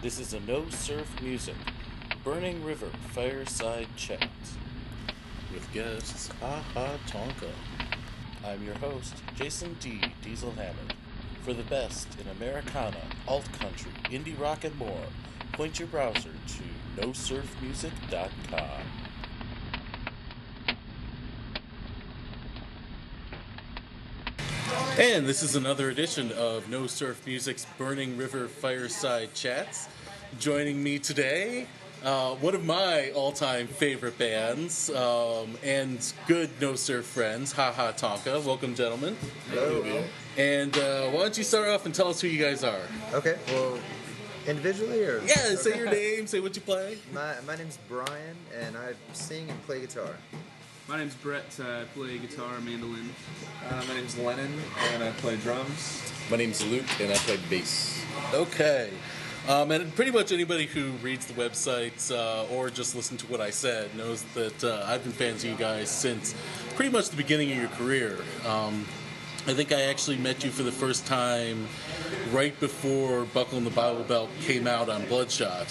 This is a no surf music, Burning River Fireside Chat with guests Tonka. I'm your host, Jason D. Diesel Hammond. For the best in Americana, alt.country, indie rock, and more, point your browser to nosurfmusic.com. And this is another edition of No Surf Music's Burning River Fireside Chats. Joining me today, one of my all-time favorite bands and good No Surf friends, Tonka. Welcome, gentlemen. Hello. And why don't you start off and tell us who you guys are? Okay, well, individually or? Yeah, say your name, say what you play. My name's Brian, and I sing and play guitar. My name's Brett. I play guitar, mandolin. My name's Lennon, and I play drums. My name's Luke, and I play bass. Okay. And pretty much anybody who reads the website or just listened to what I said knows that I've been fans of you guys since pretty much the beginning of your career. I think I actually met you for the first time right before Buckle in the Bible Belt came out on Bloodshot.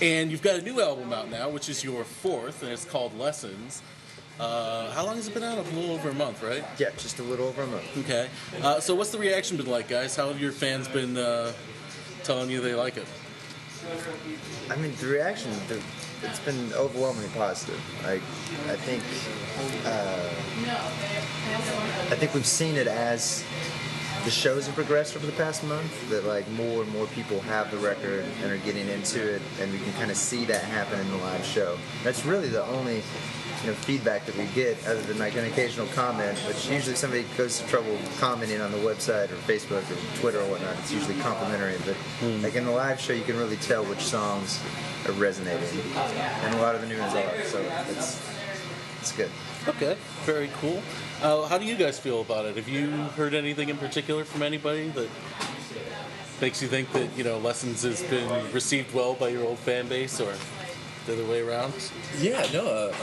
And you've got a new album out now, which is your fourth, and it's called Lessons. How long has it been out? A little over a month, right? Yeah, just a little over a month. Okay. So what's the reaction been like, guys? How have your fans been telling you they like it? I mean, the reaction, it's been overwhelmingly positive. I think we've seen it as the shows have progressed over the past month, that like more and more people have the record and are getting into it, and we can kind of see that happen in the live show. That's really the only feedback that we get, other than like an occasional comment, which usually somebody goes to trouble commenting on the website or Facebook or Twitter or whatnot. It's usually complimentary, but like in the live show, you can really tell which songs are resonating, and a lot of the new ones are. So it's good. Okay, very cool. How do you guys feel about it? Have you heard anything in particular from anybody that makes you think that Lessons has been received well by your old fan base, or the other way around? Yeah, no,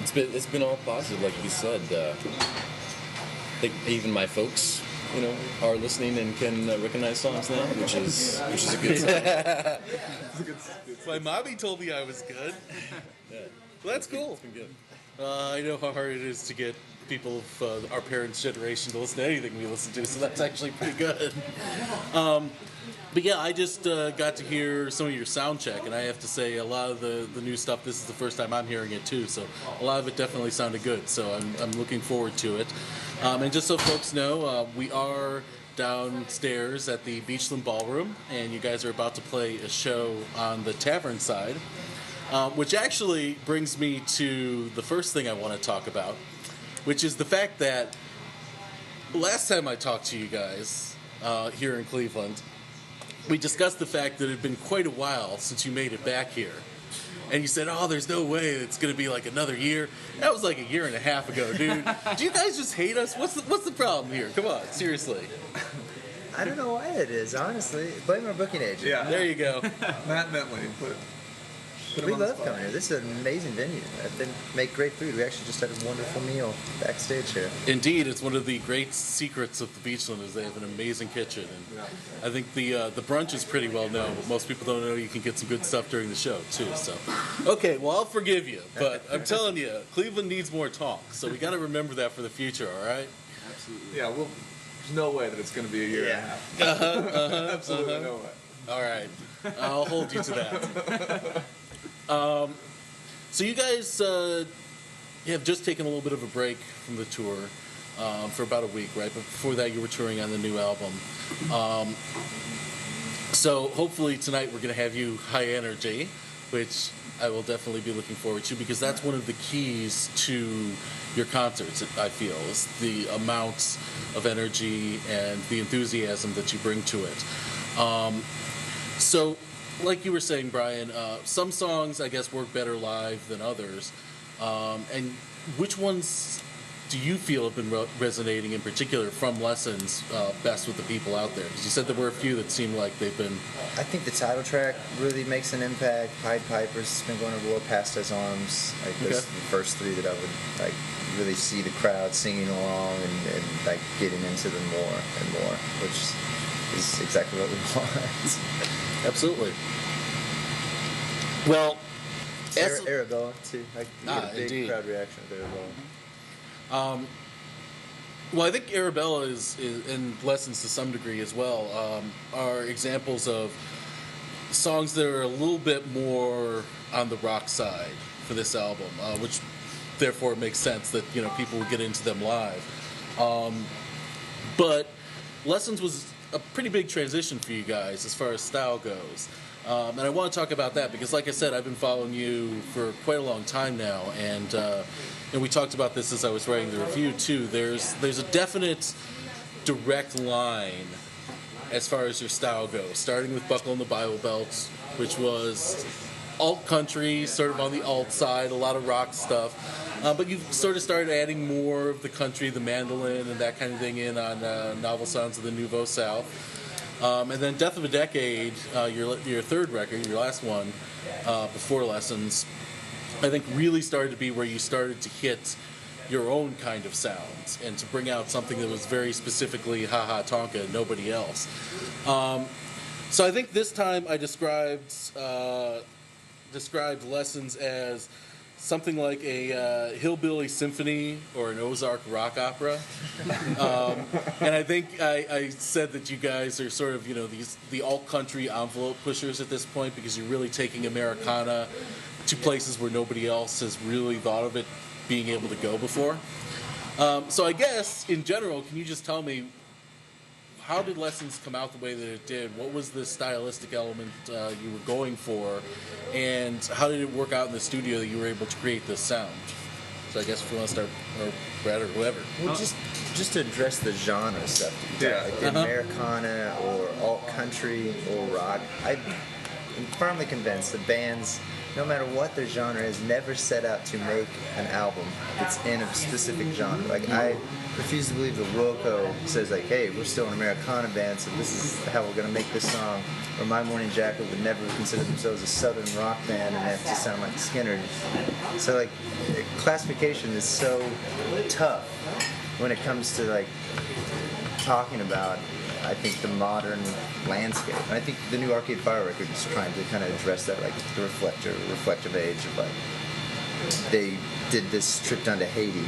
it's been all positive, like you said. I think even my folks, are listening and can recognize songs now, which is a good sign. My mommy told me I was good. Yeah. Well, that's cool. It's been good. I know how hard it is to get people of our parents' generation to listen to anything we listen to, so that's actually pretty good. But yeah, I just got to hear some of your sound check, and I have to say a lot of the new stuff, this is the first time I'm hearing it too, so a lot of it definitely sounded good, so I'm looking forward to it. And just so folks know, we are downstairs at the Beachland Ballroom, and you guys are about to play a show on the tavern side, which actually brings me to the first thing I want to talk about, which is the fact that last time I talked to you guys here in Cleveland, we discussed the fact that it had been quite a while since you made it back here. And you said, oh, there's no way it's going to be like another year. That was like a year and a half ago, dude. Do you guys just hate us? What's the problem here? Come on, seriously. I don't know why it is, honestly. Blame our booking agent. Yeah. There you go. Matt Bentley. We love coming here. This is an amazing venue. They make great food. We actually just had a wonderful meal backstage here. Indeed, it's one of the great secrets of the Beachland is they have an amazing kitchen. And I think the brunch is pretty well known, but most people don't know you can get some good stuff during the show, too. So, okay, well, I'll forgive you, but I'm telling you, Cleveland needs more talk, so we got to remember that for the future, all right? Absolutely. Yeah, well, there's no way that it's going to be a year and a half. Absolutely no way. All right, I'll hold you to that. So you guys have just taken a little bit of a break from the tour for about a week, right? But before that, you were touring on the new album. So hopefully tonight we're going to have you high energy, which I will definitely be looking forward to, because that's one of the keys to your concerts, I feel, is the amount of energy and the enthusiasm that you bring to it. So, like you were saying, Brian, some songs, I guess, work better live than others. And which ones do you feel have been resonating in particular from Lessons best with the people out there? Because you said there were a few that seemed like they've been... I think the title track really makes an impact. Pied Piper's been going over well, Past His Arms. Like those are the first three that I would like really see the crowd singing along and like getting into them more and more, which is exactly what we want. Absolutely. Well, Arabella too. I get a big indeed. crowd reaction with Arabella. Well, I think Arabella is and Lessons to some degree as well, are examples of songs that are a little bit more on the rock side for this album, which therefore makes sense that people would get into them live. But Lessons was a pretty big transition for you guys as far as style goes. And I want to talk about that because, like I said, I've been following you for quite a long time now, and we talked about this as I was writing the review too. There's a definite direct line as far as your style goes, starting with Buckle in the Bible Belt, which was alt-country, sort of on the alt side, a lot of rock stuff. But you've sort of started adding more of the country, the mandolin, and that kind of thing in on Novel Sounds of the Nouveau South. And then Death of a Decade, your third record, your last one, before Lessons, I think really started to be where you started to hit your own kind of sounds and to bring out something that was very specifically Ha-Ha Tonka, nobody else. So I think this time I described Lessons as something like a hillbilly symphony or an Ozark rock opera. And I think I said that you guys are sort of, the alt-country envelope pushers at this point because you're really taking Americana to places where nobody else has really thought of it being able to go before. So I guess, in general, can you just tell me, how did Lessons come out the way that it did? What was the stylistic element you were going for? And how did it work out in the studio that you were able to create this sound? So I guess if you want to start, or Brad or whoever. Well, just to address the genre stuff. Like Americana or alt-country or rock, I'm firmly convinced that bands, no matter what their genre is, never set out to make an album that's in a specific genre. Like, I refuse to believe that Wilco says, like, hey, we're still an Americana band, so this is how we're going to make this song. Or My Morning Jacket would never consider themselves a southern rock band and have to sound like Skinner. So, like, classification is so tough when it comes to, like, talking about, I think, the modern landscape. And I think the new Arcade Fire record is trying to kind of address that, like the reflective age of, like, they did this trip down to Haiti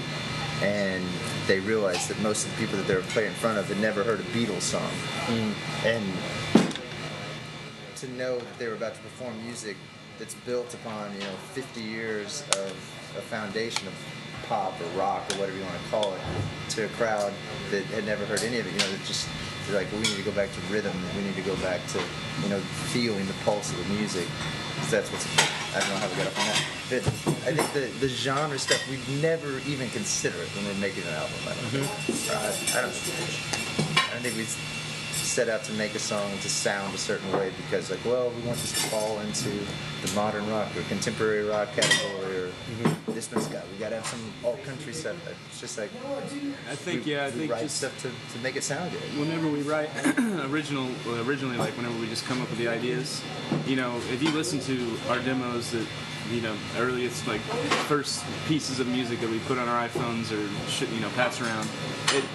and they realized that most of the people that they were playing in front of had never heard a Beatles song. And to know that they were about to perform music that's built upon, 50 years of a foundation of pop or rock or whatever you want to call it to a crowd that had never heard any of it, they're like, well, we need to go back to rhythm, we need to go back to, feeling the pulse of the music. So that's what's, I don't know how we got up on that. But I think the genre stuff, we'd never even consider it when we're making an album. I don't think we set out to make a song to sound a certain way because, like, well, we want this to fall into the modern rock or contemporary rock category or this one's we got to have some alt-country stuff. It's just like, I think we write just stuff to make it sound good. whenever we write originally, like whenever we just come up with the ideas, if you listen to our demos that, earliest, like, first pieces of music that we put on our iPhones or pass around,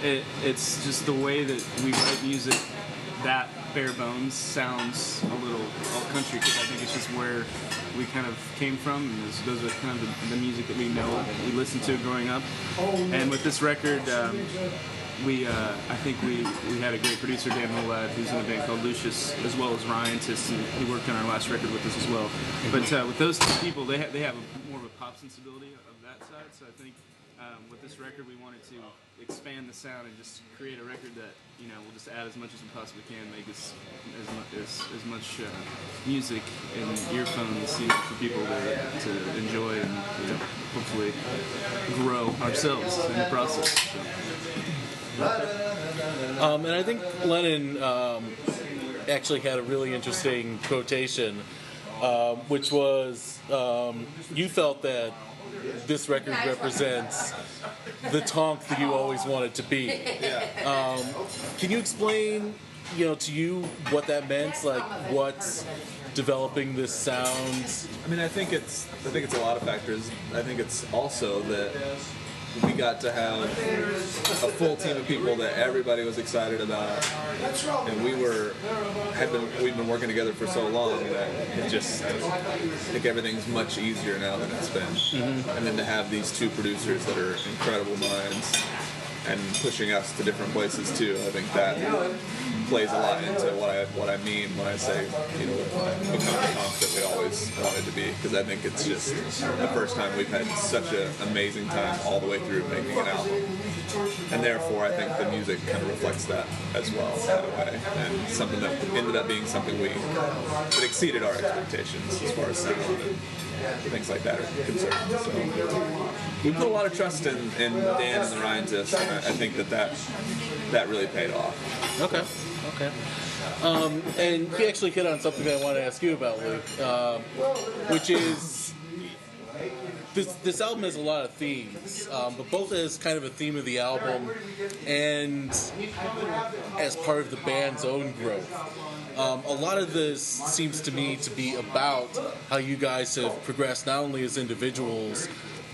it's just the way that we write music that bare bones sounds a little alt-country because I think it's just where we kind of came from, and those are kind of the music that we know, we listened to growing up. And with this record, I think we had a great producer, Dan Molad, who's in a band called Lucius, as well as Ryan Tiston, who worked on our last record with us as well. But with those two people, they have more of a pop sensibility of that side. So I think with this record, we wanted to expand the sound and just create a record that we'll just add as much as we possibly can, make as much music and earphones for people to enjoy and hopefully grow ourselves in the process. And I think Lennon actually had a really interesting quotation, which was you felt that this record represents the Tonk that you always wanted to be. Can you explain, to you what that meant? Like, what's developing this sound? I mean, I think it's a lot of factors. I think it's also that we got to have a full team of people that everybody was excited about, and we've been working together for so long that it just, I think everything's much easier now than it's been. And then to have these two producers that are incredible minds and pushing us to different places too, I think that plays a lot into what I mean when I say, you know, become the comp that we always wanted to be, because I think it's just the first time we've had such an amazing time all the way through making an album, and therefore I think the music kind of reflects that as well in a way, and something that ended up being something that exceeded our expectations as far as sound and things like that are concerned. So we put a lot of trust in Dan and the Ryan Tis, and I think that really paid off. Okay. And he actually hit on something that I want to ask you about, Luke, which is this album has a lot of themes, but both as kind of a theme of the album and as part of the band's own growth. A lot of this seems to me to be about how you guys have progressed not only as individuals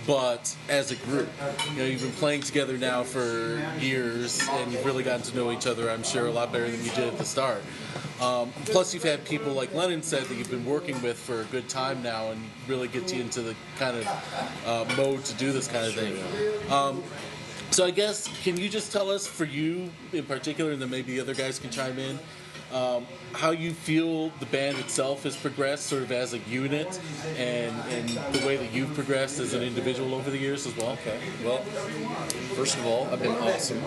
but as a group. You know, you've been playing together now for years, and you've really gotten to know each other, I'm sure, a lot better than you did at the start. Plus, you've had people, like Lennon said, that you've been working with for a good time now, and really get you into the kind of mode to do this kind of thing. So I guess, can you just tell us, for you in particular, and then maybe the other guys can chime in, how you feel the band itself has progressed sort of as a unit, and the way that you've progressed as an individual over the years as well? Okay. Well, first of all, I've been awesome.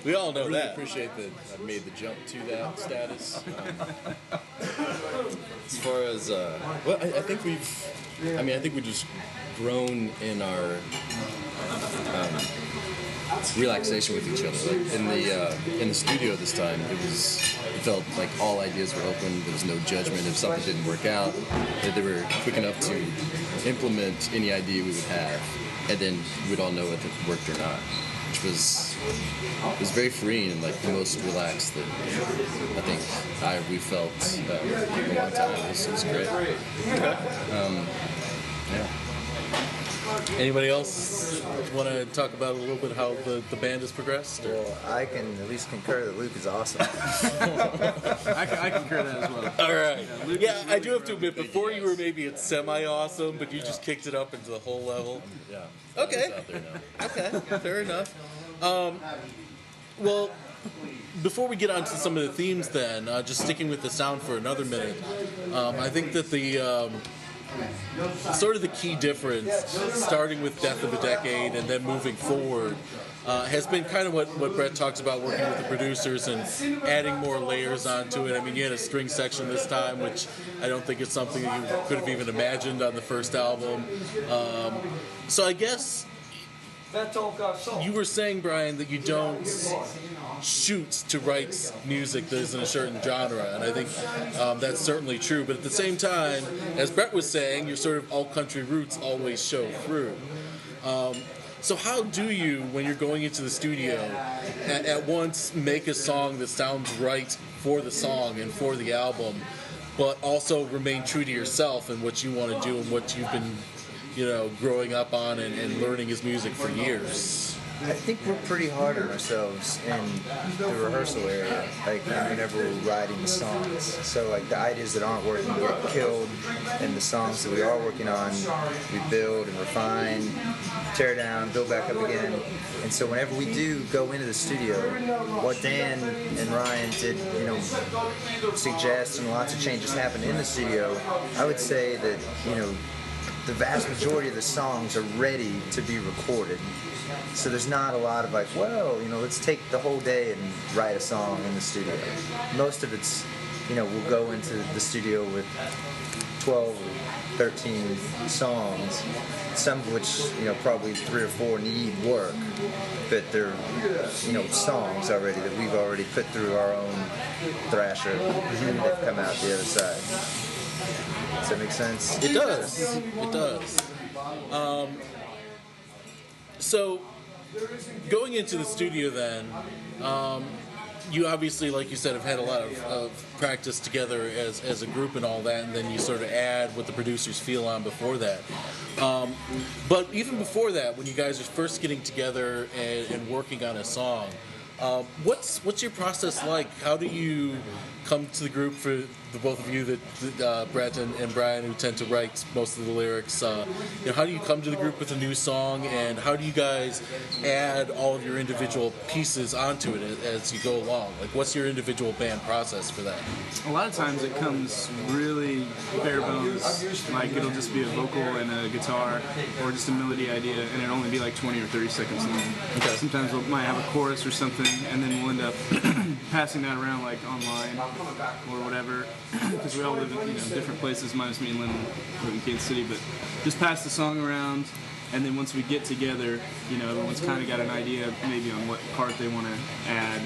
We all know I really that. appreciate that I've made the jump to that status. As far as, well, I think we've just grown in our relaxation with each other. Like in the studio this time, it felt like all ideas were open. There was no judgment. If something didn't work out, that they were quick enough to implement any idea we would have, and then we'd all know if it worked or not, which was very freeing and like the most relaxed that I think we felt in a long time. It was great. Yeah. Anybody else want to talk about a little bit how the band has progressed? Or? Well, I can at least concur that Luke is awesome. I concur that as well. All right. Yeah, I do have to admit, before you were maybe at semi-awesome, but you just kicked it up into the whole level. Yeah. Okay. It's out there now. Okay, fair enough. Well, before we get on to some of the themes then, just sticking with the sound for another minute, I think that the sort of the key difference, starting with Death of a Decade and then moving forward, has been kind of what Brett talks about, working with the producers and adding more layers onto it. I mean, you had a string section this time, which I don't think it's something that you could have even imagined on the first album. So I guess you were saying, Brian, that you don't shoot to write music that is in a certain genre, and I think that's certainly true. But at the same time, as Brett was saying, your sort of alt-country roots always show through. So how do you, when you're going into the studio, at once make a song that sounds right for the song and for the album, but also remain true to yourself and what you want to do and what you've been, growing up on and learning his music for years? I think we're pretty hard on ourselves in the rehearsal area, like whenever we're writing the songs. So like the ideas that aren't working get killed, and the songs that we are working on, we build and refine, tear down, build back up again. And so whenever we do go into the studio, what Dan and Ryan did, suggest, and lots of changes happen in the studio, I would say that, the vast majority of the songs are ready to be recorded. So there's not a lot of let's take the whole day and write a song in the studio. Most of it's, we'll go into the studio with 12 or 13 songs, some of which, probably 3 or 4 need work, but they're, songs already that we've already put through our own thrasher, and they've come out the other side. Does that make sense? It does. It does. So, going into the studio then, you obviously, like you said, have had a lot of practice together as a group and all that, and then you sort of add what the producers feel on before that. But even before that, when you guys are first getting together and working on a song, what's your process like? How do you come to the group, for the both of you, that Brett and Brian, who tend to write most of the lyrics? How do you come to the group with a new song, and how do you guys add all of your individual pieces onto it as you go along? Like, what's your individual band process for that? A lot of times it comes really bare bones, like it'll just be a vocal and a guitar, or just a melody idea, and it'll only be like 20 or 30 seconds long. Okay. Sometimes we might have a chorus or something, and then we'll end up passing that around like online or whatever, because we all live in different places, minus me and Lynn live in Kansas City, but just pass the song around, and then once we get together, everyone's kind of got an idea maybe on what part they want to add,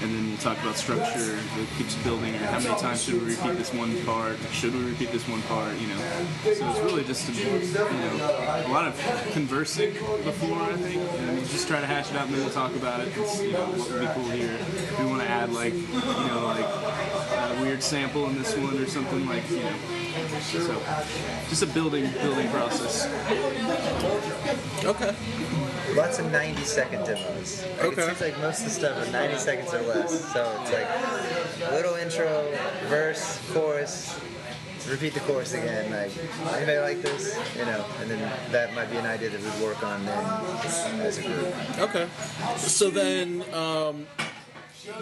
and then we'll talk about structure. It keeps building. Or how many times should we repeat this one part? Should we repeat this one part? So it's really just a lot of conversing before, I think, and we just try to hash it out, and then we'll talk about it. It's, what would be cool here? If we want to add like a weird sample in this one or something like. So just a building process. Okay. Lots of 90-second demos. Okay. It seems like most of the stuff are 90 seconds or less. So it's like little intro, verse, chorus, repeat the chorus again. Like, anybody like this? And then that might be an idea that we work on then as a group. Okay. So then,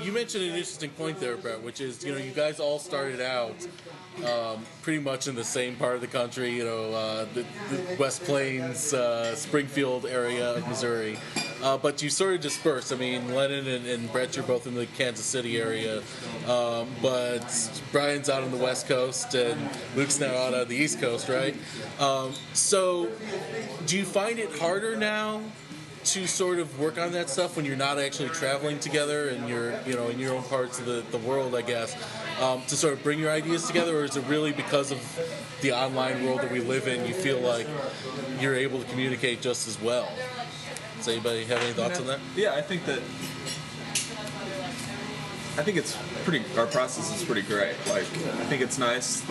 you mentioned an interesting point there, Brett, which is, you guys all started out pretty much in the same part of the country, the West Plains, Springfield area of Missouri. But you sort of dispersed. I mean, Lennon and Brett, you're both in the Kansas City area, but Brian's out on the West Coast, and Luke's now out on the East Coast, right? So do you find it harder now to sort of work on that stuff when you're not actually traveling together and you're, in your own parts of the world, I guess, to sort of bring your ideas together? Or is it really because of the online world that we live in, you feel like you're able to communicate just as well? Does anybody have any thoughts on that? Yeah, I think it's our process is pretty great. Like, I think it's nice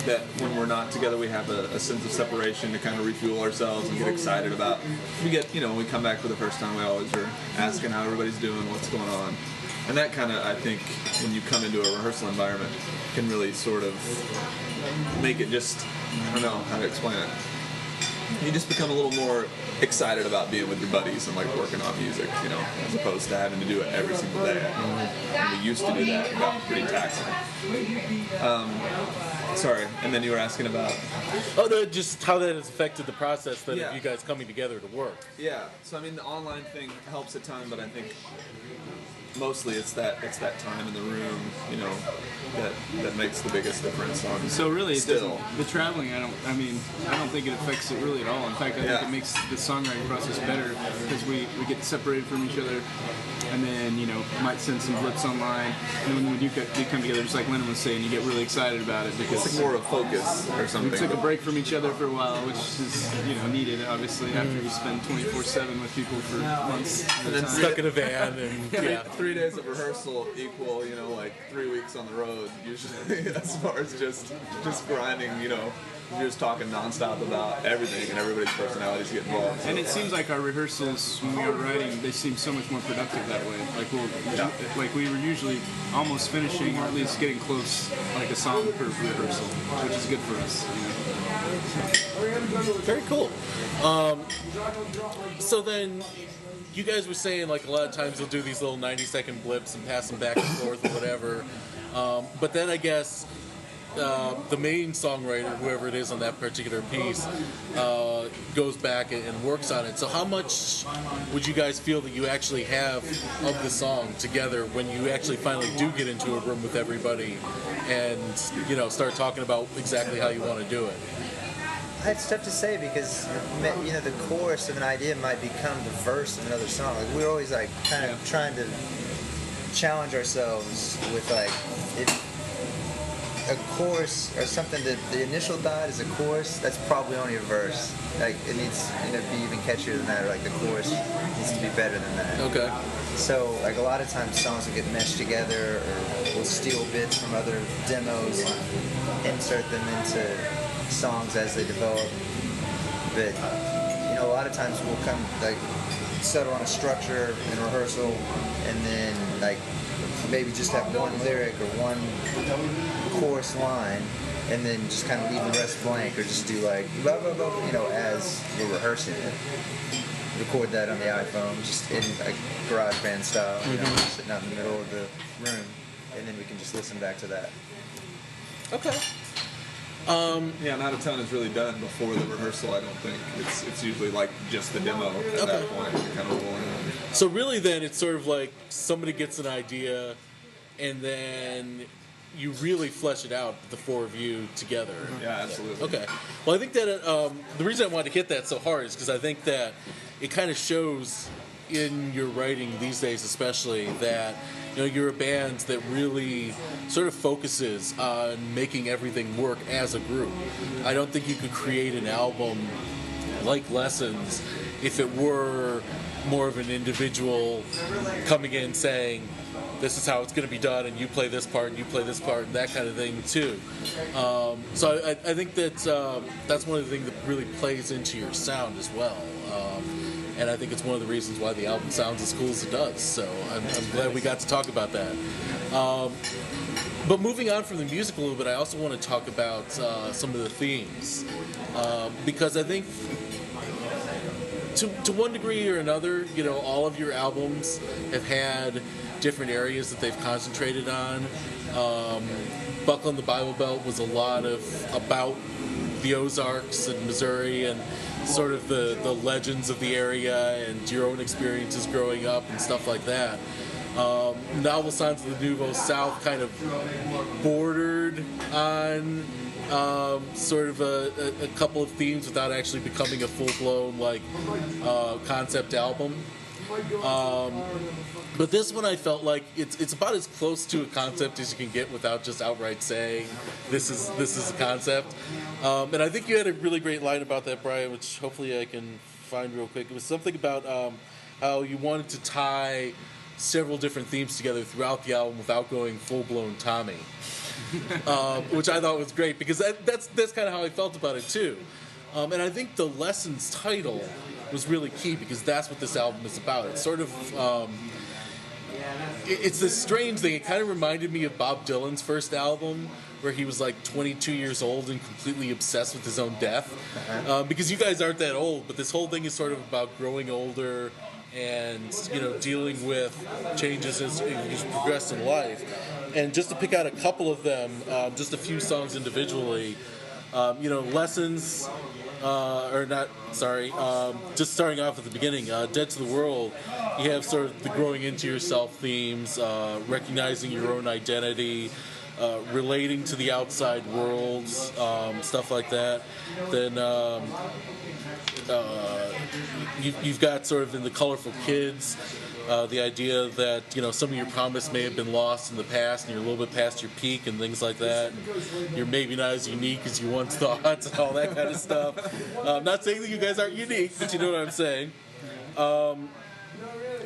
that when we're not together, we have a sense of separation to kind of refuel ourselves and get excited about. When we come back for the first time, we always are asking how everybody's doing, what's going on. And that kind of, I think, when you come into a rehearsal environment, can really sort of make it just, I don't know how to explain it. You just become a little more excited about being with your buddies and like working on music, as opposed to having to do it every single day. And we used to do that, and got pretty taxing. Sorry, and then you were asking about... Oh, no, just how that has affected the process of Yeah. you guys coming together to work. Yeah, so I mean, the online thing helps a ton, but I think mostly it's that time in the room, that makes the biggest difference. So really, Still. the traveling, I don't think it affects it really at all. In fact, I think it makes the songwriting process better because we get separated from each other, and then might send some blips online, and then when you come together, just like Lennon was saying, you get really excited about it because It's like more of focus or something. we took a break from each other for a while, which is needed obviously after you spend 24/7 with people for months. And then Stuck in a van and, yeah. 3 days of rehearsal equal, like 3 weeks on the road, usually, as far as just grinding, you're just talking nonstop about everything, and everybody's personalities get involved. And it seems like our rehearsals, when we were writing, they seem so much more productive that way. Like we were usually almost finishing, or at least getting close, like a song per rehearsal, which is good for us. Very cool. So then, you guys were saying, like, a lot of times they'll do these little 90-second blips and pass them back and forth or whatever. But then I guess the main songwriter, whoever it is on that particular piece, goes back and works on it. So how much would you guys feel that you actually have of the song together when you actually finally do get into a room with everybody and, start talking about exactly how you want to do it? It's tough to say because the chorus of an idea might become the verse of another song. Like, we're always like kind of trying to challenge ourselves with like a chorus or something that the initial dot is a chorus, that's probably only a verse. Like it needs to be even catchier than that, or like the chorus needs to be better than that. Okay. So like a lot of times songs will get meshed together, or we'll steal bits from other demos, insert them into songs as they develop. But a lot of times we'll come like settle on a structure in rehearsal, and then like maybe just have one lyric or one chorus line, and then just kind of leave the rest blank, or just do like blah blah blah, as we're rehearsing it. Record that on the iPhone, just in like GarageBand style, sitting out in the middle of the room, and then we can just listen back to that. Okay. Yeah, not a ton is really done before the rehearsal. I don't think it's usually like just the demo at that point. You're kind of rolling in. So really, then it's sort of like somebody gets an idea, and then you really flesh it out, the four of you together. Yeah, absolutely. Okay. Well, I think that the reason I wanted to hit that so hard is because I think that it kind of shows in your writing these days, especially, that you're a band that really sort of focuses on making everything work as a group. I don't think you could create an album like Lessons if it were more of an individual coming in saying, this is how it's going to be done, and you play this part, and you play this part, and that kind of thing too. So I think that's one of the things that really plays into your sound as well. And I think it's one of the reasons why the album sounds as cool as it does. So I'm glad we got to talk about that. But moving on from the music a little bit, I also want to talk about some of the themes. Because I think to one degree or another, all of your albums have had different areas that they've concentrated on. Buckle in the Bible Belt was a lot about the Ozarks and Missouri and sort of the legends of the area and your own experiences growing up and stuff like that. Novel Signs of the Nouveau South kind of bordered on sort of a couple of themes without actually becoming a full-blown concept album. But this one I felt like it's about as close to a concept as you can get without just outright saying this is a concept. And I think you had a really great line about that, Brian, which hopefully I can find real quick. It was something about how you wanted to tie several different themes together throughout the album without going full-blown Tommy. Which I thought was great, because that's kind of how I felt about it too. And I think the Lessons title was really key, because that's what this album is about. It's sort of it's this strange thing. It kind of reminded me of Bob Dylan's first album, where he was like 22 years old and completely obsessed with his own death. Because you guys aren't that old, but this whole thing is sort of about growing older and dealing with changes as you progress in life. And just to pick out a couple of them, just a few songs individually, Lessons, just starting off at the beginning, Dead to the World, you have sort of the growing into yourself themes, recognizing your own identity, relating to the outside world, stuff like that. Then you've got sort of in the Colorful Kids, the idea that some of your promise may have been lost in the past, and you're a little bit past your peak and things like that. And you're maybe not as unique as you once thought, and all that kind of stuff. I'm not saying that you guys aren't unique, but you know what I'm saying.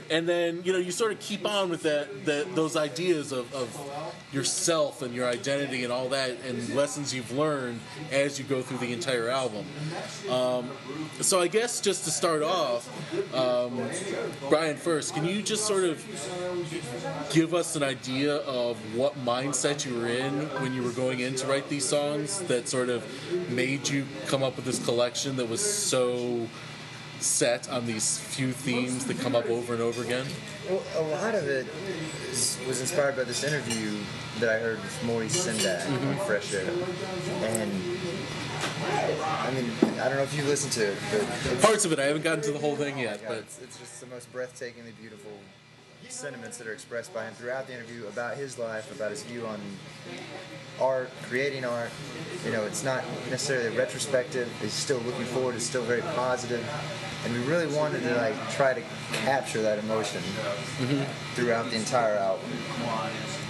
And then you sort of keep on with those ideas of yourself and your identity and all that, and lessons you've learned as you go through the entire album. So I guess just to start off, Brian, first, can you just sort of give us an idea of what mindset you were in when you were going in to write these songs that sort of made you come up with this collection that was so set on these few themes that come up over and over again? Well, a lot of it was inspired by this interview that I heard with Maurice Sendak on Fresh Air. And I mean, I don't know if you listened to it, but parts of it. I haven't gotten to the whole thing yet, but it's just the most breathtakingly beautiful sentiments that are expressed by him throughout the interview about his life, about his view on art, creating art. It's not necessarily retrospective. He's still looking forward. It's still very positive. And we really wanted to try to capture that emotion throughout the entire album.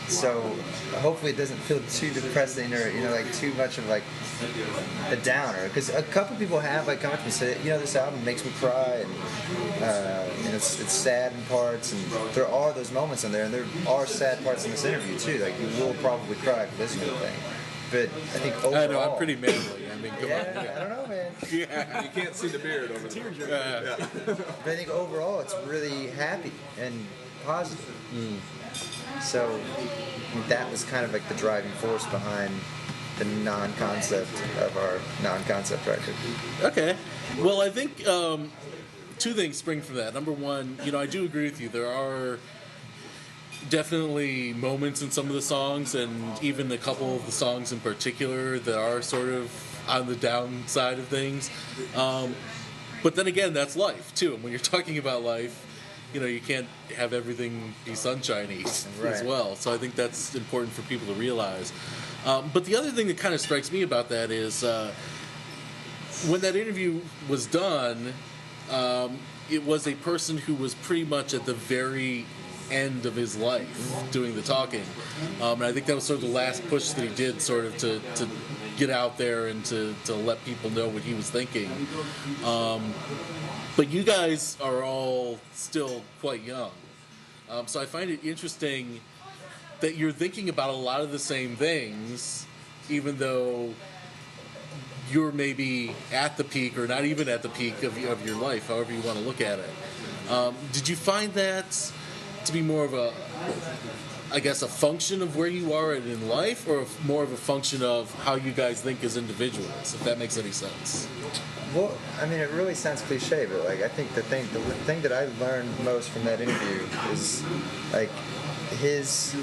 So hopefully it doesn't feel too depressing or like too much of like a downer. Because a couple people have like come up to me and said, this album makes me cry and it's sad in parts, and there are those moments in there, and there are sad parts in this interview too. Like you will probably cry for this whole thing. But I think overall, I know, I'm pretty manly. I mean, come on. I don't know, man. Yeah. You can't see the beard over there. Yeah. But I think overall it's really happy and positive. So I mean, that was kind of like the driving force behind the non-concept of our non-concept record. Okay. Well, I think two things spring from that. Number one, I do agree with you. There are definitely moments in some of the songs, and even a couple of the songs in particular, that are sort of on the downside of things. But then again, that's life too. And when you're talking about life, you can't have everything be sunshiny as well. So I think that's important for people to realize. But the other thing that kind of strikes me about that is when that interview was done, it was a person who was pretty much at the very end of his life doing the talking. And I think that was sort of the last push that he did, sort of to get out there and to let people know what he was thinking. But you guys are all still quite young. So I find it interesting that you're thinking about a lot of the same things, even though you're maybe at the peak or not even at the peak of your life, however you want to look at it. Did you find that to be more of a function of where you are in life, or more of a function of how you guys think as individuals, if that makes any sense? Well, I mean, it really sounds cliche, but like I think the thing that I learned most from that interview is like his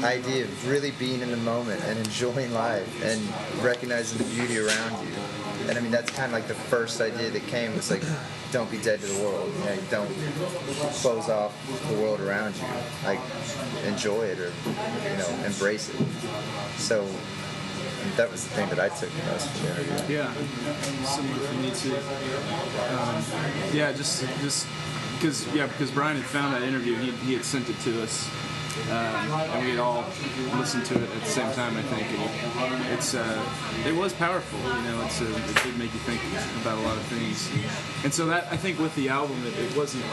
idea of really being in the moment and enjoying life and recognizing the beauty around you. And I mean, that's kind of like the first idea that came, was like, don't be dead to the world. Don't close off the world around you. Like, enjoy it, or embrace it. So that was the thing that I took the most from the interview. Yeah, similar for me too. Just because Brian had found that interview, he had sent it to us. And we had all listened to it at the same time, I think. And it was powerful, it did make you think about a lot of things. And so that, I think with the album, it wasn't,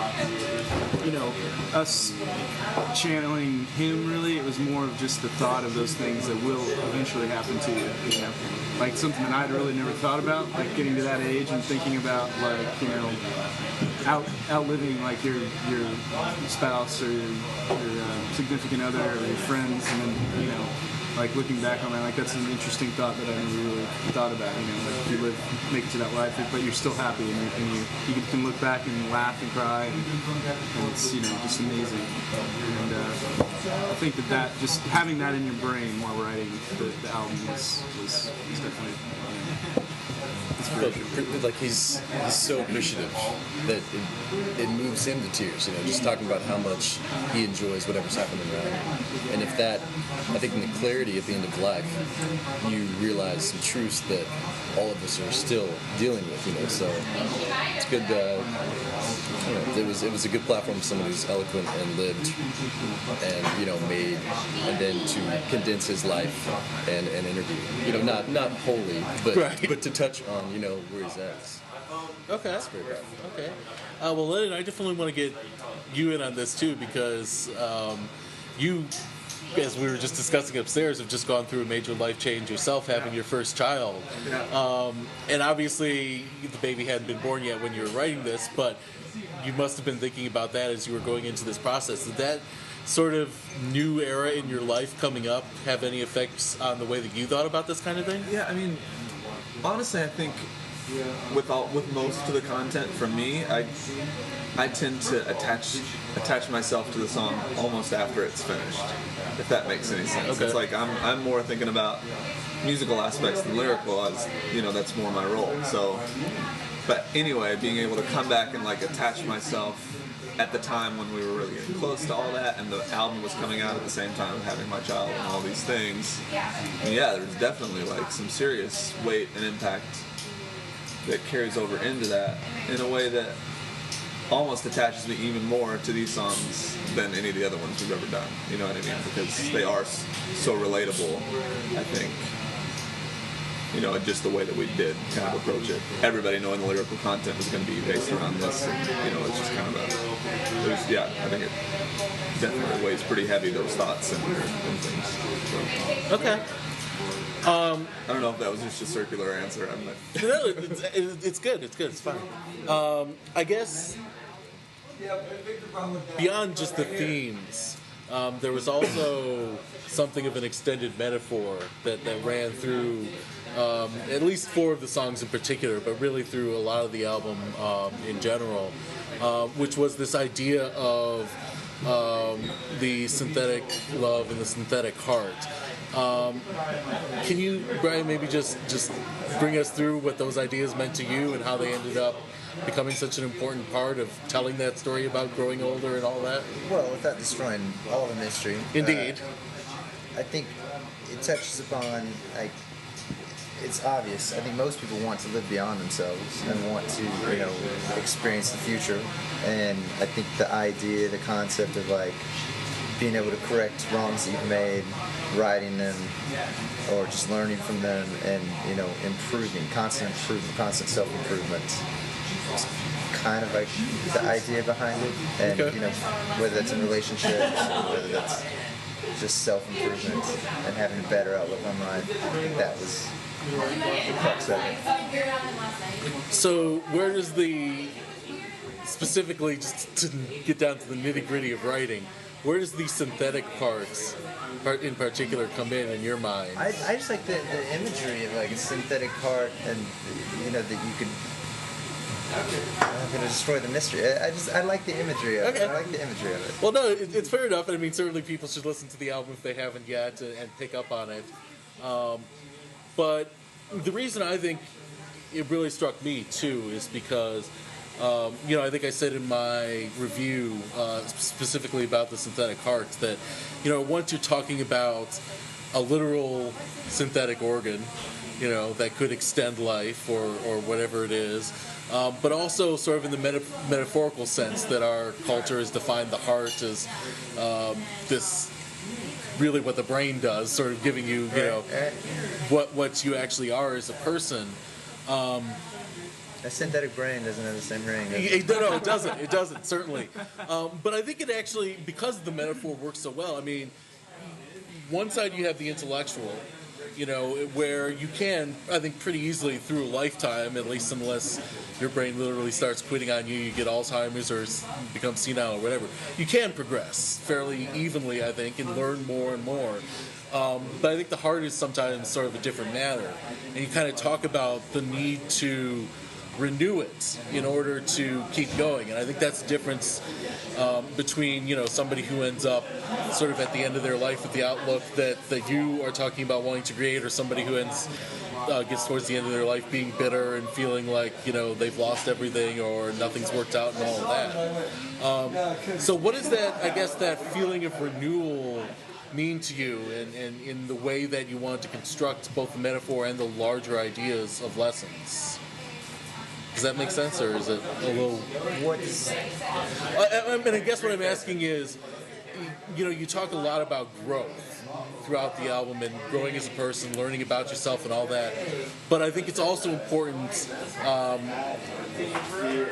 us channeling him really. It was more of just the thought of those things that will eventually happen to you, Like something that I'd really never thought about, like getting to that age and thinking about, like, outliving like your spouse or your significant other or your friends, and then like looking back on that, like that's an interesting thought that I never really thought about. Like you make it to that life, but you're still happy, and you can look back and laugh and cry, and it's just amazing. And I think that just having that in your brain while writing the album was definitely. Like he's so appreciative that it moves him to tears, just talking about how much he enjoys whatever's happening around him. And if that, I think in the clarity at the end of life, you realize some truths that all of us are still dealing with, so it's good. It was a good platform for someone who's eloquent and lived and made, and then to condense his life and interview, not wholly, but to touch on where he's at. Okay. That's very powerful. Okay. Well, Lennon, I definitely want to get you in on this too, because you, as we were just discussing upstairs, have just gone through a major life change yourself, having your first child. And obviously, the baby hadn't been born yet when you were writing this, but you must have been thinking about that as you were going into this process. Did that sort of new era in your life coming up have any effects on the way that you thought about this kind of thing? Yeah, I mean, honestly, I think with most of the content from me, I tend to attach myself to the song almost after it's finished, if that makes any sense. Okay. It's like I'm more thinking about musical aspects than lyrical, as that's more my role. So, but anyway, being able to come back and like attach myself at the time when we were really getting close to all that, and the album was coming out at the same time of having my child and all these things. And yeah, there's definitely like some serious weight and impact that carries over into that in a way that almost attaches me even more to these songs than any of the other ones we've ever done. You know what I mean? Because they are so relatable, I think. You know, just the way that we did kind of approach it. Everybody knowing the lyrical content was going to be based around this. And, you know, it's just kind of I think it definitely weighs pretty heavy, those thoughts and things. So. Okay. I don't know if that was just a circular answer. I'm not... No, it's good. It's good. It's fine. I guess beyond just the themes, there was also something of an extended metaphor that ran through at least 4 of the songs in particular, but really through a lot of the album in general, which was this idea of the synthetic love and the synthetic heart. Can you, Brian, maybe just bring us through what those ideas meant to you and how they ended up becoming such an important part of telling that story about growing older and all that? Well, without destroying all the mystery. Indeed. I think it touches upon, like, it's obvious. I think most people want to live beyond themselves and want to, you know, experience the future. And I think the idea, the concept of, like, being able to correct wrongs that you've made, righting them, or just learning from them, and, you know, constant self-improvement. It's kind of like the idea behind it. And, okay. You know, whether that's in relationships, or whether that's just self-improvement and having a better outlook on life, I think that was the crux of it. So where does specifically, just to get down to the nitty-gritty of writing, where does the synthetic parts in particular come in your mind? I just like the imagery of, like, a synthetic heart, and, you know, that you could, I'm going to destroy the mystery. I like the imagery of it. I like the imagery of it. Well, no, it's fair enough. I mean, certainly people should listen to the album if they haven't yet and pick up on it. But the reason I think it really struck me, too, is because, you know, I think I said in my review, specifically about the synthetic hearts, that, you know, once you're talking about a literal synthetic organ, you know, that could extend life or whatever it is, but also sort of in the metaphorical sense that our culture has defined the heart as this, really what the brain does, sort of giving you, you know, what you actually are as a person. A synthetic brain doesn't have the same ring. No, it doesn't. It doesn't, certainly. But I think it actually, because the metaphor works so well, I mean, one side you have the intellectual, you know, where you can, I think, pretty easily through a lifetime, at least unless your brain literally starts quitting on you, you get Alzheimer's or become senile or whatever, you can progress fairly evenly, I think, and learn more and more. But I think the heart is sometimes sort of a different matter. And you kind of talk about the need to renew it in order to keep going. And I think that's the difference between, you know, somebody who ends up sort of at the end of their life with the outlook that you are talking about wanting to create, or somebody who gets towards the end of their life being bitter and feeling like, you know, they've lost everything or nothing's worked out and all of that. So what is that, I guess, that feeling of renewal mean to you, and in the way that you want to construct both the metaphor and the larger ideas of lessons? Does that make sense, or is it a little... What is... I guess what I'm asking is, you know, you talk a lot about growth throughout the album and growing as a person, learning about yourself and all that. But I think it's also important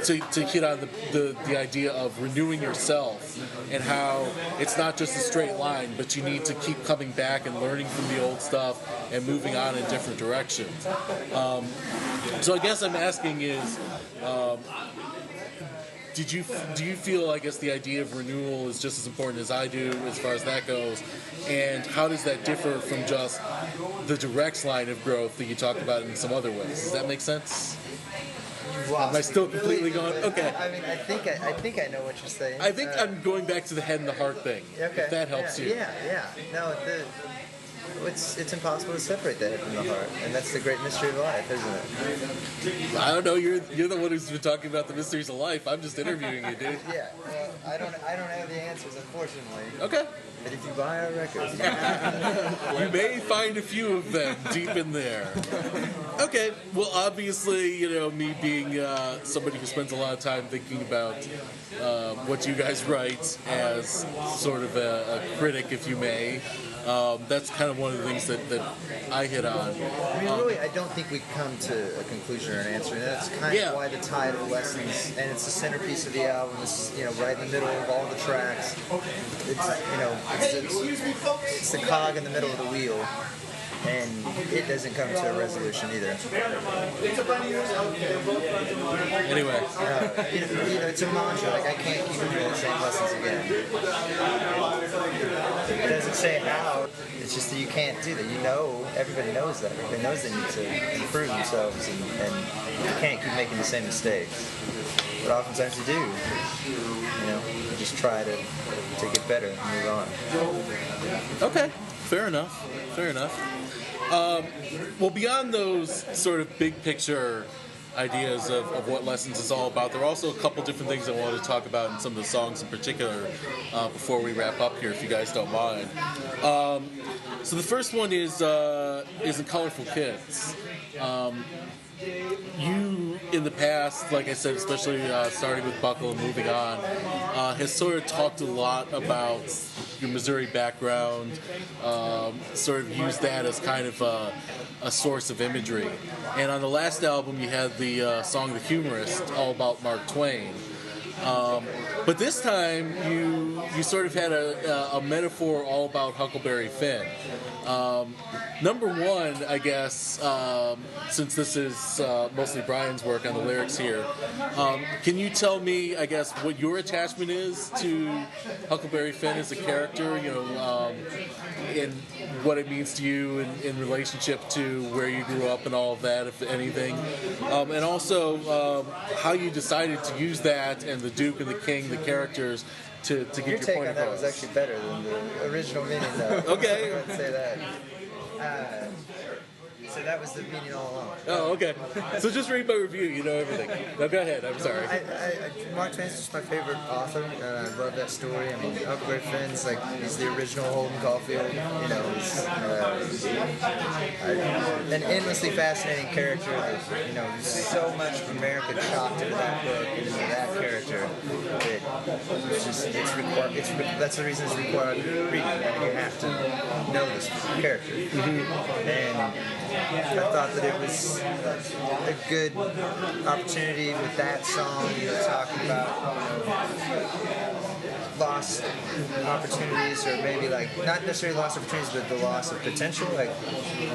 to hit on the idea of renewing yourself, and how it's not just a straight line, but you need to keep coming back and learning from the old stuff and moving on in different directions. So I guess I'm asking is, do you feel, I guess, the idea of renewal is just as important as I do as far as that goes? And how does that differ from just the direct line of growth that you talked about in some other ways? Does that make sense? Am I still completely gone? Okay. I mean, I think I know what you're saying. I think I'm going back to the head and the heart thing. Okay. If that helps you. Yeah. No, it's impossible to separate the head from the heart, and that's the great mystery of life, isn't it? I don't know. You're the one who's been talking about the mysteries of life. I'm just interviewing you, dude. Yeah. Well, I don't have the answers, unfortunately. Okay. But if you buy our records, You may find a few of them deep in there. Okay. Well, obviously, me being somebody who spends a lot of time thinking about what you guys write as sort of a critic, if you may. That's kind of one of the things that I hit on. I mean, really, I don't think we've come to a conclusion or an answer, and that's kind of why the title Lessons, and it's the centerpiece of the album. It's right in the middle of all the tracks. It's the cog in the middle of the wheel, and it doesn't come to a resolution either. Anyway, it's a mantra. Like, I can't keep doing the same lessons again. It doesn't say how. It's just that you can't do that. Everybody knows that. Everybody knows they need to improve themselves, and you can't keep making the same mistakes. But oftentimes you do. You just try to get better and move on. okay, fair enough. Well, beyond those sort of big picture ideas of what Lessons is all about, there are also a couple different things I wanted to talk about in some of the songs in particular before we wrap up here, if you guys don't mind. So the first one is in Colorful Kids. You, in the past, like I said, especially starting with Buckle and moving on, has sort of talked a lot about your Missouri background, sort of used that as kind of a source of imagery. And on the last album, you had the song The Humorist, all about Mark Twain. But this time, you sort of had a metaphor all about Huckleberry Finn. Number one, I guess, since this is mostly Brian's work on the lyrics here, can you tell me, I guess, what your attachment is to Huckleberry Finn as a character, and what it means to you in relationship to where you grew up and all of that, if anything, and also how you decided to use that and the Duke and the King, the characters, to get your take point on that across. was actually better than the original meaning, though. Okay. I wouldn't say that. So that was the meaning all along. Oh, okay. So just read my review. You know everything. No, go ahead. I'm sorry. Mark Twain's just my favorite author, and I love that story. I mean, Huckleberry Finn's like, he's the original Holden Caulfield. He's an endlessly fascinating character. There's so much of America chopped into that book and into that character that that's the reason it's required reading. I mean, you have to know this character. And I thought that it was a good opportunity with that song, talking about lost opportunities, or maybe not necessarily lost opportunities, but the loss of potential.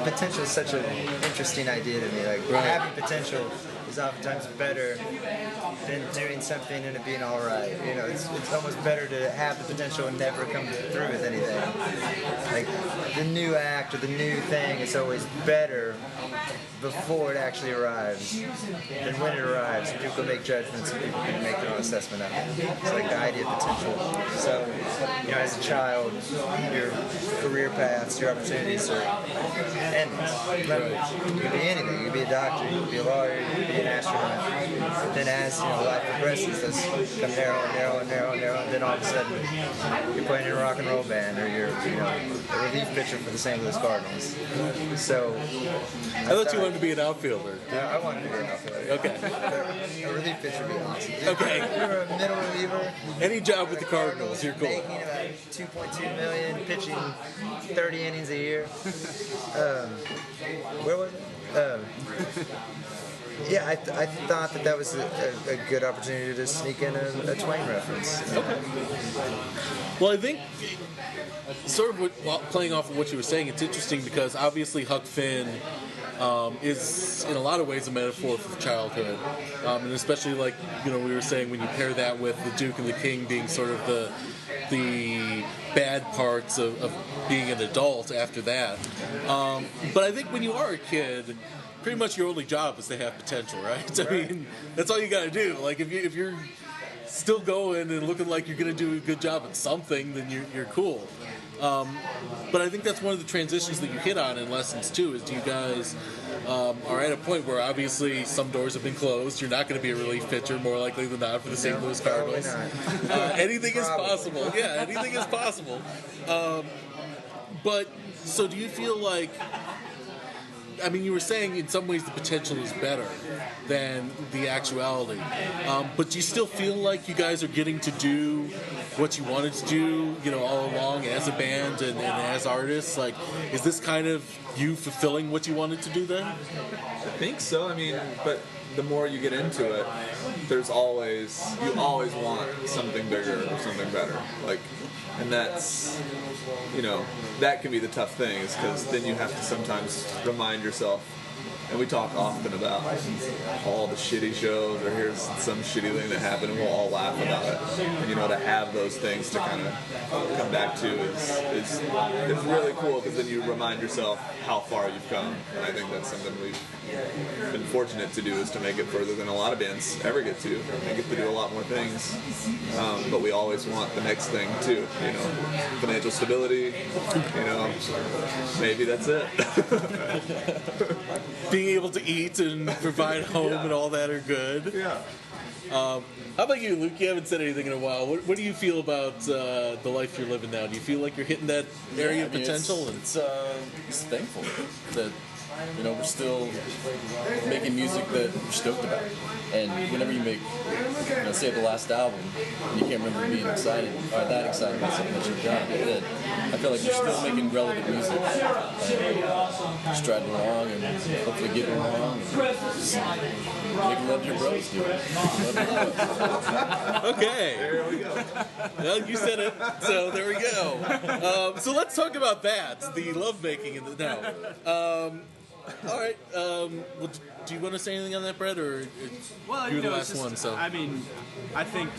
Potential is such an interesting idea to me. Having potential is oftentimes better than doing something and it being all right. It's almost better to have the potential and never come through with anything. The new act or the new thing is always better before it actually arrives than when it arrives. People can make judgments and people can make their own assessment of it. It's like the idea of potential. So, as a child, your career paths, your opportunities are endless. You can be anything. You can be a doctor, you can be a lawyer, you can be an astronaut. But then as life progresses, those become narrow, and then all of a sudden you're playing in a rock and roll band, or you're a relief pitcher for the St. Louis Cardinals. So I thought you wanted to be an outfielder. I wanted to be an outfielder. Okay. A relief pitcher would be awesome. Okay. If you're a middle reliever, Any job with the Cardinals, you're cool. making about $2.2 million, pitching 30 innings a year. Where was it? Yeah, I thought that was a good opportunity to sneak in a Twain reference. Okay. Well, I think sort of playing off of what you were saying, it's interesting because obviously Huck Finn is in a lot of ways a metaphor for childhood, and especially we were saying when you pair that with the Duke and the King being sort of the bad parts of being an adult after that. But I think when you are a kid, pretty much your only job is to have potential, right? I mean, that's all you got to do. If you're still going and looking like you're going to do a good job at something, then you're cool. But I think that's one of the transitions that you hit on in Lessons too. Is do you guys are at a point where obviously some doors have been closed. You're not going to be a relief pitcher more likely than not for the St. Louis Cardinals. Anything is possible. Yeah, anything is possible. But so do you feel like? I mean, you were saying in some ways the potential is better than the actuality. But do you still feel like you guys are getting to do what you wanted to do, all along as a band and as artists? Like, is this kind of you fulfilling what you wanted to do then? I think so. I mean, but the more you get into it, you always want something bigger or something better. And that's, that can be the tough thing, is because then you have to sometimes remind yourself, and we talk often about all the shitty shows, or here's some shitty thing that happened, and we'll all laugh about it. And to have those things to kind of come back to is really cool, because then you remind yourself how far you've come. And I think that's something we've been fortunate to do, is to make it further than a lot of bands ever get to. They get to do a lot more things, but we always want the next thing too. Financial stability. Maybe that's it. Being able to eat and provide home and all that are good. Yeah. How about you, Luke? You haven't said anything in a while. What do you feel about the life you're living now? Do you feel like you're hitting that area of potential? It's thankful that we're still making music that we're stoked about. And whenever you make, say the last album, and you can't remember being excited or that excited about something that you've done, I feel like you're still making relevant music, and striding along and hopefully getting along and just making love to your bros, dude. Love your bros. Okay. There we go. Well, you said it, so there we go. So let's talk about that, the lovemaking in the now. All right. Well, do you want to say anything on that, Brett, or you're the last one? So I mean, I think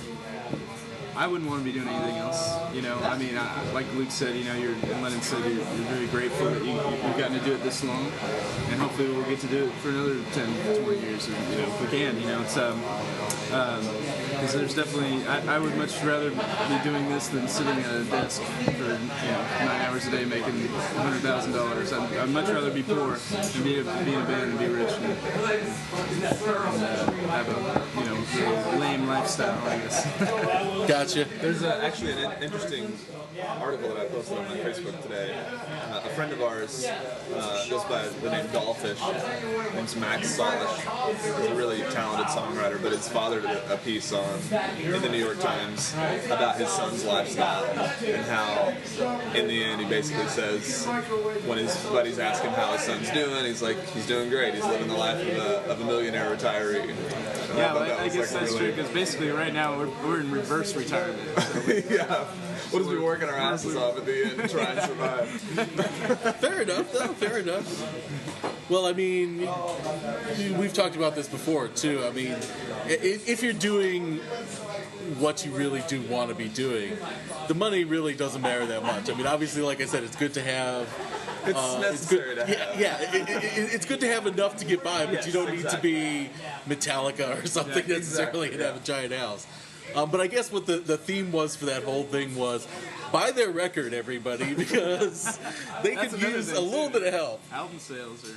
I wouldn't want to be doing anything else. I mean, like Luke said, and Lennon said, you're very grateful that you've gotten to do it this long, and hopefully we'll get to do it for another 10, 20 years, if we can. It's because there's definitely, I would much rather be doing this than sitting at a desk for 9 hours a day making $100,000. I'd much rather be poor than be in a band and be rich and have a lame lifestyle, I guess. gotcha. There's actually an interesting article that I posted on my Facebook today. A friend of ours goes by the name Dollfish. His name's Max Solish. He's a really talented songwriter, but his father did a piece in the New York Times about his son's lifestyle, and how in the end he basically says, when his buddies ask him how his son's doing, he's like, he's doing great, he's living the life of a millionaire retiree. Yeah, well, I guess that's true, because basically right now we're in reverse retirement. So yeah. We'll just be working our asses off at the end and try and survive. Fair enough, though. Fair enough. Well, I mean, we've talked about this before, too. I mean, if you're doing what you really do want to be doing, the money really doesn't matter that much. I mean, obviously, like I said, it's good to have. It's necessary to have. Yeah, it's good to have enough to get by, but you don't need to be Metallica or something necessarily and have a giant house. But I guess what the theme was for that whole thing was, buy their record, everybody, because they could use a little bit of help. Album sales are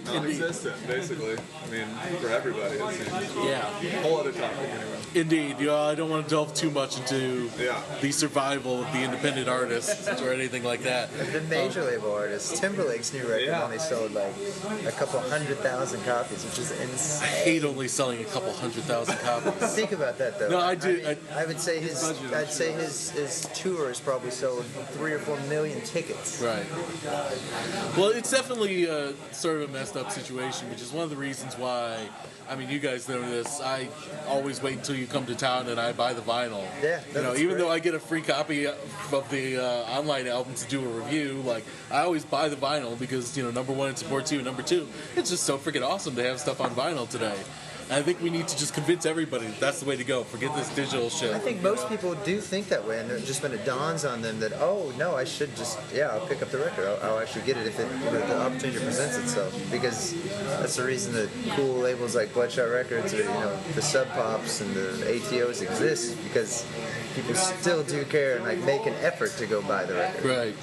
non-existent, basically. I mean, for everybody, it seems. Yeah. Whole other topic, anyway. Indeed. I don't want to delve too much into the survival of the independent artists or anything like that. The major label artists, Timberlake's new record only sold like a couple 100,000 copies, which is insane. I hate only selling a couple 100,000 copies. Think about that, though. No, I do. I would say his tours probably sold 3 or 4 million tickets. Right. Well, it's definitely sort of a messed up situation, which is one of the reasons why, I mean, you guys know this, I always wait until you come to town and I buy the vinyl. Yeah, even though I get a free copy of the online album to do a review, like, I always buy the vinyl because, number one, it supports you, and number two, it's just so freaking awesome to have stuff on vinyl today. I think we need to just convince everybody that's the way to go. Forget this digital shit. I think most people do think that way, and just when it dawns on them that, oh no, I should just, I'll pick up the record. I'll actually get it if the opportunity presents itself. Because that's the reason that cool labels like Bloodshot Records or the Sub Pops and the ATOs exist, because people still do care and like make an effort to go buy the record. Right.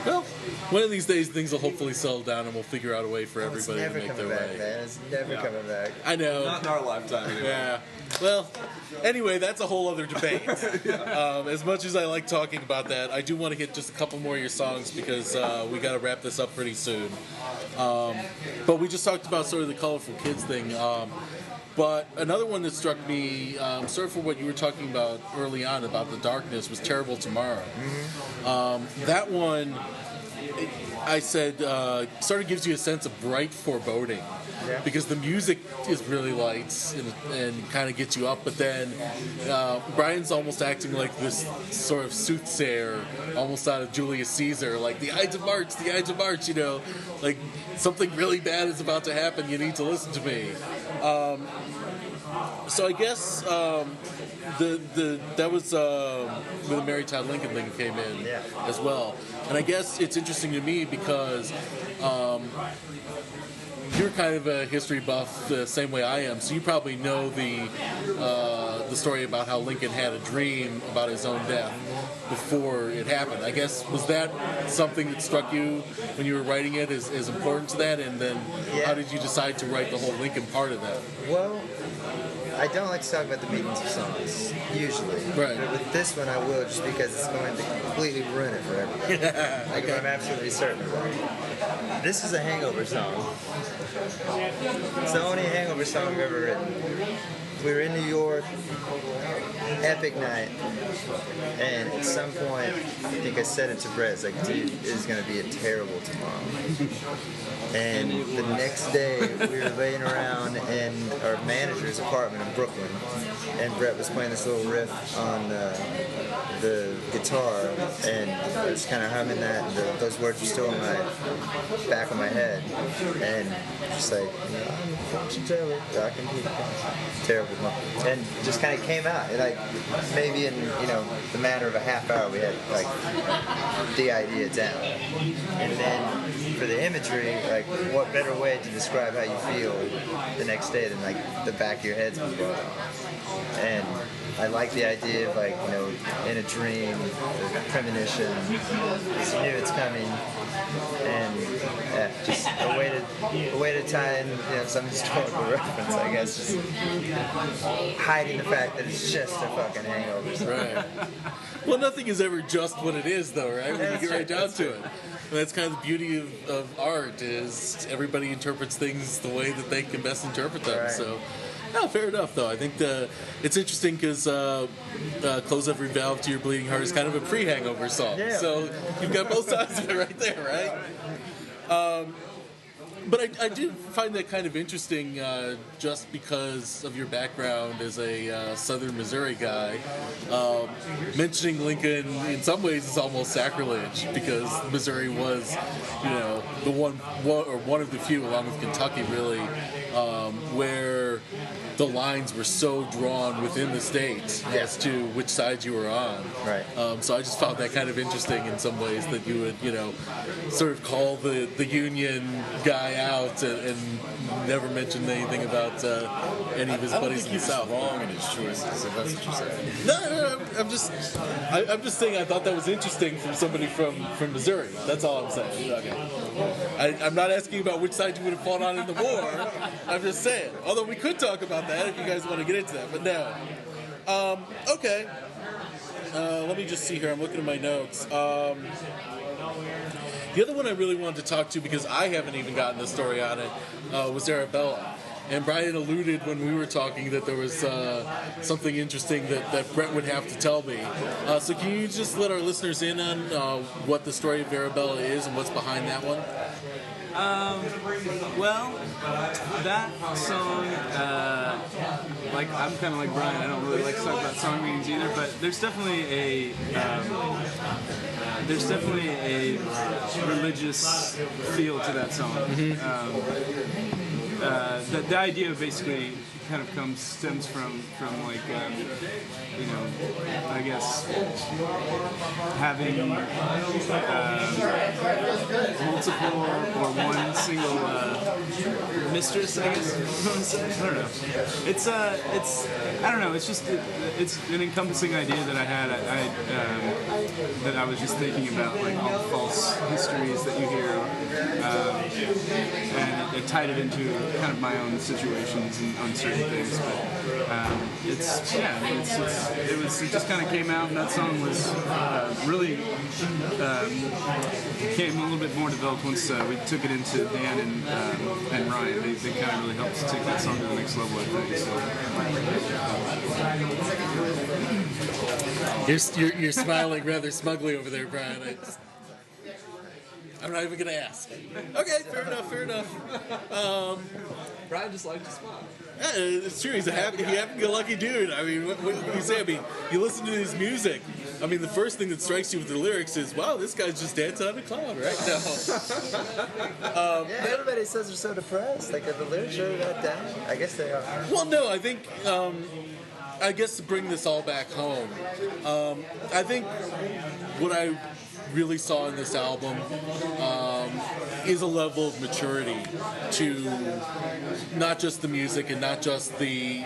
Well, one of these days things will hopefully settle down and we'll figure out a way for everybody to make their way. Man. It's never coming back. I know. Not in our lifetime anyway. Yeah. Well, anyway, that's a whole other debate. As much as I like talking about that, I do want to hit just a couple more of your songs because we got to wrap this up pretty soon. But we just talked about sort of the Colorful Kids thing. But another one that struck me, sort of for what you were talking about early on about the darkness, was Terrible Tomorrow. Mm-hmm. That one, I said, sort of gives you a sense of bright foreboding. Yeah. Because the music is really light and kind of gets you up, but then Brian's almost acting like this sort of soothsayer, almost out of Julius Caesar, like the Ides of March, like something really bad is about to happen, you need to listen to me. So I guess that was where the Mary Todd Lincoln thing came in as well. And I guess it's interesting to me because you're kind of a history buff the same way I am, so you probably know the story about how Lincoln had a dream about his own death before it happened. I guess, was that something that struck you when you were writing it as important to that? And then how did you decide to write the whole Lincoln part of that? Well, I don't like to talk about the meanings of songs, usually. Right. But with this one I will, just because it's going to completely ruin it for everybody. Like, I'm absolutely certain of that. This is a hangover song. It's the only hangover song I've ever written. We were in New York, epic night, and at some point, I think I said it to Brett, it's like, dude, it is going to be a terrible tomorrow. And the next day, we were laying around in our manager's apartment in Brooklyn, and Brett was playing this little riff on the guitar, and I was kind of humming that, and those words were still in my back of my head, and just like, I'm a fortune teller, I can be terrible. And just kind of came out. And like maybe in the matter of a half hour, we had like the idea down. And then for the imagery, like what better way to describe how you feel the next day than like the back of your head's been blown off. And I like the idea of like in a dream, the premonition, you knew it's coming, and just a way to tie in some historical reference, I guess, just hiding the fact that it's just a fucking hangover. Right. Well, nothing is ever just what it is, though, right? When you get right down to it. And that's kind of the beauty of art, is everybody interprets things the way that they can best interpret them. Right. So. No, fair enough, though. I think it's interesting because Close Every Valve to Your Bleeding Heart is kind of a pre-hangover song. Yeah. So you've got both sides of it right there, right? But I do find that kind of interesting just because of your background as a southern Missouri guy. Mentioning Lincoln in some ways is almost sacrilege because Missouri was, the one of the few, along with Kentucky, really, where the lines were so drawn within the state as to which side you were on. Right. So I just found that kind of interesting in some ways that you would, sort of call the Union guy out and never mention anything about any of his buddies in the South. Wrong in his choices, if that's what you're saying. No, I'm just saying I thought that was interesting from somebody from Missouri. That's all I'm saying. Okay. I'm not asking about which side you would have fought on in the war. I'm just saying. Although we could talk about that if you guys want to get into that, but no. Okay. Let me just see here. I'm looking at my notes. The other one I really wanted to talk to, because I haven't even gotten the story on it, was Arabella. And Brian alluded when we were talking that there was something interesting that Brett would have to tell me. So can you just let our listeners in on what the story of Arabella is and what's behind that one? Well, that song, I'm kind of like Brian. I don't really like to talk about song meanings either, but there's definitely a religious feel to that song. the idea basically kind of stems from like I guess having multiple or one single mistress, I guess. I don't know. It's I don't know. It's just it's an encompassing idea that I had. That I was just thinking about, like all the false histories that you hear, and it tied it into kind of my own situations and on certain things. But it just kind of came out, and that song was really came a little bit more developed once we took it into Dan and Ryan. They kind of really helped to take that song to the next level, I think. So. You're smiling rather smugly over there, Brian. I'm not even gonna ask. Okay, fair enough. Brian just likes to smile. Yeah, it's true. He's a happy-go-lucky dude. I mean, what can you say? I mean, you listen to his music. I mean, the first thing that strikes you with the lyrics is, wow, this guy's just dancing on a cloud right now. Yeah, everybody says they're so depressed. Like, are the lyrics really that down? I guess they are. Well, no, I think, I guess to bring this all back home, I think what I really saw in this album is a level of maturity to not just the music and not just the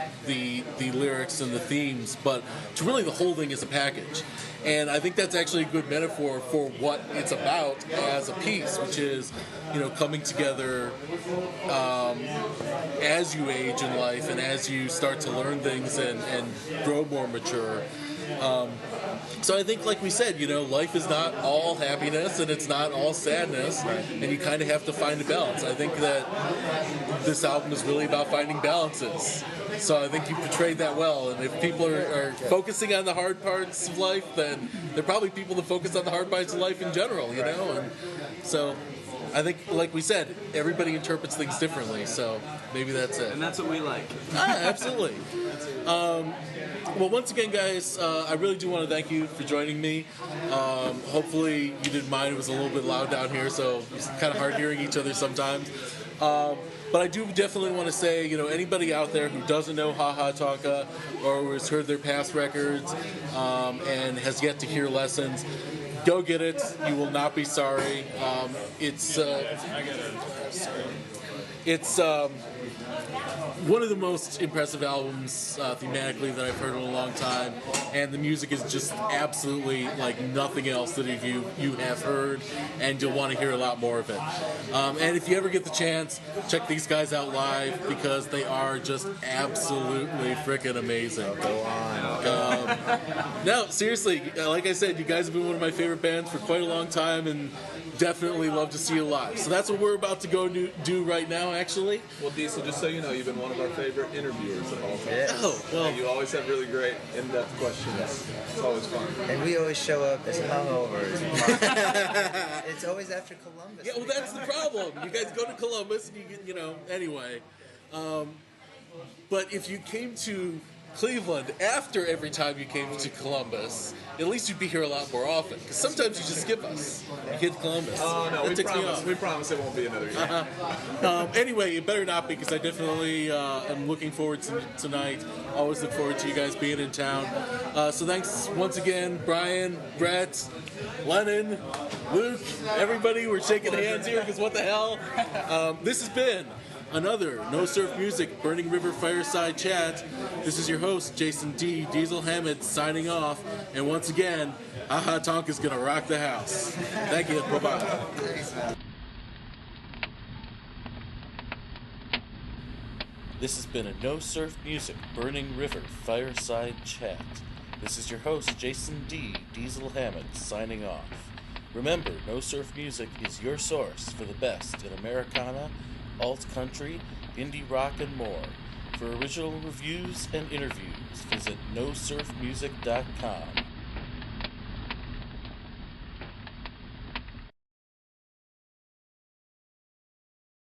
lyrics and the themes, but to really the whole thing as a package. And I think that's actually a good metaphor for what it's about as a piece, which is, coming together as you age in life and as you start to learn things and grow more mature. So I think, like we said, life is not all happiness and it's not all sadness, and you kind of have to find a balance. I think that this album is really about finding balances. So I think you portrayed that well, and if people are focusing on the hard parts of life, then they're probably people that focus on the hard parts of life in general, and so I think, like we said, everybody interprets things differently, so maybe that's it. And that's what we like. Absolutely. Well, once again, guys, I really do want to thank you for joining me. Hopefully you didn't mind. It was a little bit loud down here, so it's kind of hard hearing each other sometimes. But I do definitely want to say, anybody out there who doesn't know Tonka or has heard their past records and has yet to hear Lessons, go get it. You will not be sorry. It's one of the most impressive albums thematically that I've heard in a long time, and the music is just absolutely like nothing else that you have heard, and you'll want to hear a lot more of it. And if you ever get the chance, check these guys out live, because they are just absolutely freaking amazing. Go on. No, seriously, like I said, you guys have been one of my favorite bands for quite a long time, and definitely love to see you live. So that's what we're about to go do right now, actually. Well, Diesel, just so you know, you've been one of our favorite interviewers of all time. Yeah. Oh, well. And you always have really great, in-depth questions. It's always fun. And we always show up as hungovers. It's always after Columbus. Yeah, well, that's the problem. You guys go to Columbus, and you get, anyway. But if you came to Cleveland after every time you came to Columbus, at least you'd be here a lot more often. Because sometimes you just skip us. You get to Columbus. Oh, no, That we promise it won't be another year. Anyway, it better not be, because I definitely am looking forward to tonight. Always look forward to you guys being in town. So thanks once again, Brian, Brett, Lennon, Luke, everybody. We're shaking hands here, because what the hell? This has been another No Surf Music Burning River Fireside Chat. This is your host, Jason D. Diesel Hammett, signing off. And once again, Tonka's gonna rock the house. Thank you. Bye-bye. This has been a No Surf Music Burning River Fireside Chat. This is your host, Jason D. Diesel Hammett, signing off. Remember, No Surf Music is your source for the best in Americana, alt.country, indie rock, and more. For original reviews and interviews, visit nosurfmusic.com.